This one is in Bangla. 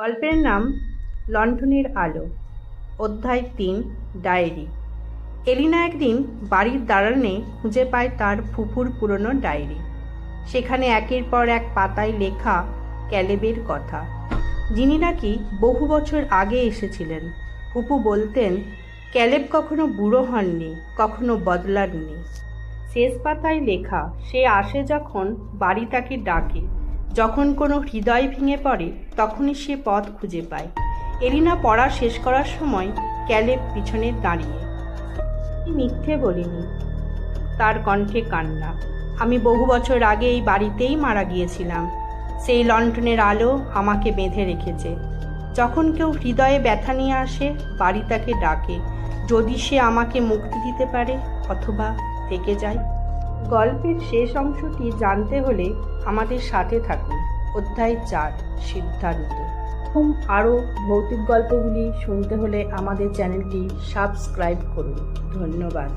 গল্পের নাম লণ্ঠনের আলো। অধ্যায় ৩, ডায়েরি। এলিনা একদিন বাড়ির দালানে খুঁজে পায় তার ফুপুর পুরনো ডায়েরি। সেখানে একের পর এক পাতায় লেখা ক্যালেবের কথা, যিনি নাকি বহু বছর আগে এসেছিলেন। ফুপু বলতেন ক্যালেব কখনো বুড়ো হননি, কখনো বদলাননি। শেষ পাতায় লেখা, সে আসে যখন বাড়ি তাকে ডাকে, যখন কোনো হৃদয় ভেঙে পড়ে তখনই সে পথ খুঁজে পায়। এলিনা পড়া শেষ করার সময় ক্যালেব পিছনে দাঁড়িয়ে। মিথ্যে বলিনি, তার কণ্ঠে কান্না। আমি বহু বছর আগে এই বাড়িতেই মারা গিয়েছিলাম। সেই লণ্ঠনের আলো আমাকে বেঁধে রেখেছে। যখন কেউ হৃদয়ে ব্যথা নিয়ে আসে, বাড়ি তাকে ডাকে, যদি সে আমাকে মুক্তি দিতে পারে অথবা থেকে যায়। গল্পের শেষ অংশটি জানতে হলে আমাদের সাথে থাকুন। অধ্যায় ৪, সিদ্ধান্ত। আরও ভৌতিক গল্পগুলি শুনতে হলে আমাদের চ্যানেলটি সাবস্ক্রাইব করুন। ধন্যবাদ।